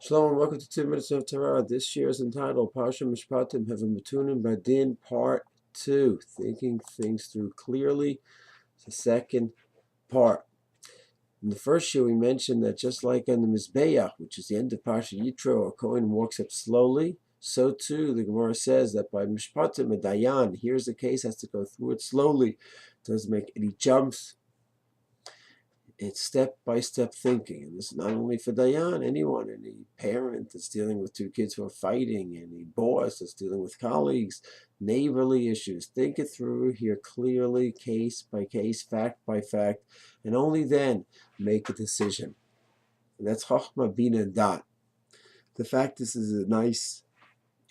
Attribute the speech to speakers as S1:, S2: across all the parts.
S1: Shalom and welcome to 2 Minutes of Torah. This year is entitled Parsha Mishpatim Metunim B'din Part 2. Thinking things through clearly. It's the second part. In the first year we mentioned that just like on the Mizbeach, which is the end of Parsha Yitro, a Kohen walks up slowly, so too the Gemara says that by Mishpatim, a Dayan, here's the case, has to go through it slowly. Doesn't make any jumps. It's step-by-step thinking, and this is not only for Dayan, anyone, any parent that's dealing with two kids who are fighting, any boss that's dealing with colleagues, neighborly issues. Think it through here clearly, case by case, fact by fact, and only then make a decision. And that's Chochmah, Bina, and Dat. The fact this is a nice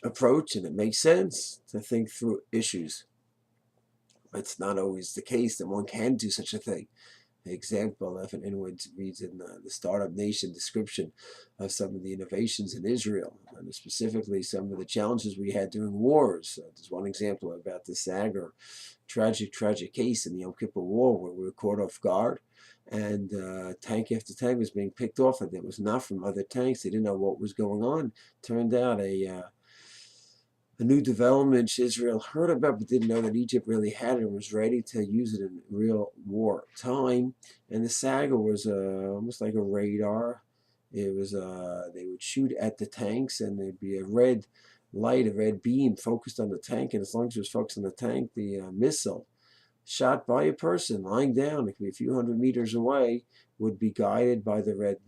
S1: approach, and it makes sense to think through issues. It's not always the case that one can do such a thing. Example, if anyone reads in the Startup Nation description of some of the innovations in Israel, and specifically some of the challenges we had during wars. There's one example about the Sagar tragic case in the Yom Kippur War where we were caught off guard, and tank after tank was being picked off, and it was not from other tanks. They didn't know what was going on. Turned out a new development Israel heard about but didn't know that Egypt really had it and was ready to use it in real war time. And the Saga was almost like a radar. It was they would shoot at the tanks, and there'd be a red light, a red beam focused on the tank, and as long as it was focused on the tank, the missile shot by a person lying down, it could be a few hundred meters away, would be guided by the red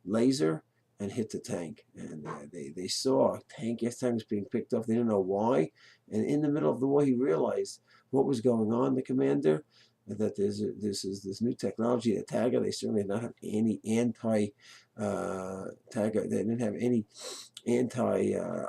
S1: laser and hit the tank. And they saw tank after tank was being picked up. They didn't know why. And in the middle of the war, he realized what was going on, the commander, that there's this new technology, the Tagger. They certainly did not have any anti-Tagger. They didn't have any anti-Sagar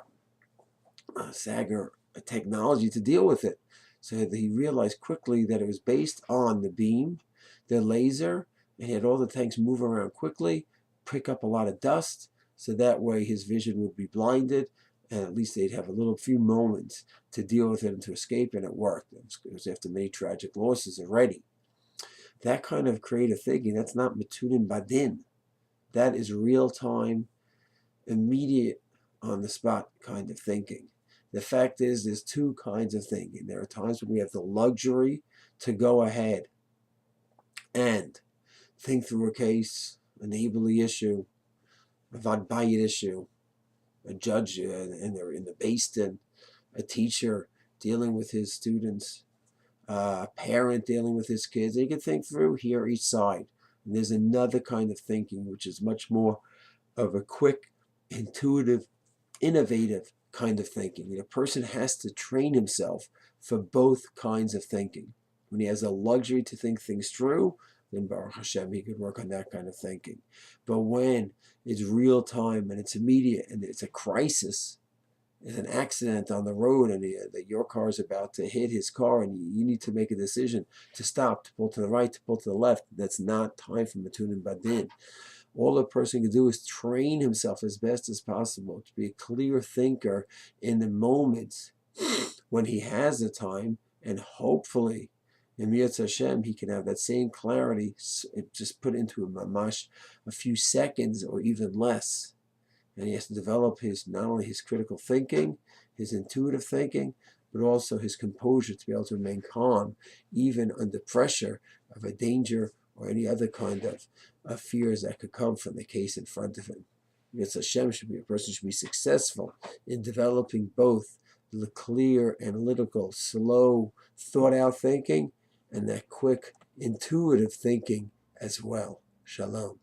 S1: technology to deal with it. So he realized quickly that it was based on the beam, the laser, and he had all the tanks move around quickly, pick up a lot of dust, so that way his vision would be blinded, and at least they'd have a few moments to deal with it and to escape, and it worked. It was after many tragic losses already. That kind of creative thinking, that's not Metunim B'din. That is real-time, immediate, on-the-spot kind of thinking. The fact is, there's two kinds of thinking. There are times when we have the luxury to go ahead and think through a case, a neighborly issue, a vadbayit issue, a judge and they're in the Beis Din, a teacher dealing with his students, a parent dealing with his kids. You can think through here each side. And there's another kind of thinking which is much more of a quick, intuitive, innovative kind of thinking. A person has to train himself for both kinds of thinking. When he has a luxury to think things through, then Baruch Hashem, he could work on that kind of thinking. But when it's real time and it's immediate and it's a crisis, there's an accident on the road and that your car is about to hit his car and you need to make a decision to stop, to pull to the right, to pull to the left, that's not time for Metunim B'din. All a person can do is train himself as best as possible to be a clear thinker in the moments when he has the time, and hopefully in Mirz Hashem, he can have that same clarity, just put into a mamash a few seconds or even less. And he has to develop not only his critical thinking, his intuitive thinking, but also his composure to be able to remain calm, even under pressure of a danger or any other kind of fears that could come from the case in front of him. Mirz Hashem a person should be successful in developing both the clear, analytical, slow, thought-out thinking, and that quick, intuitive thinking as well. Shalom.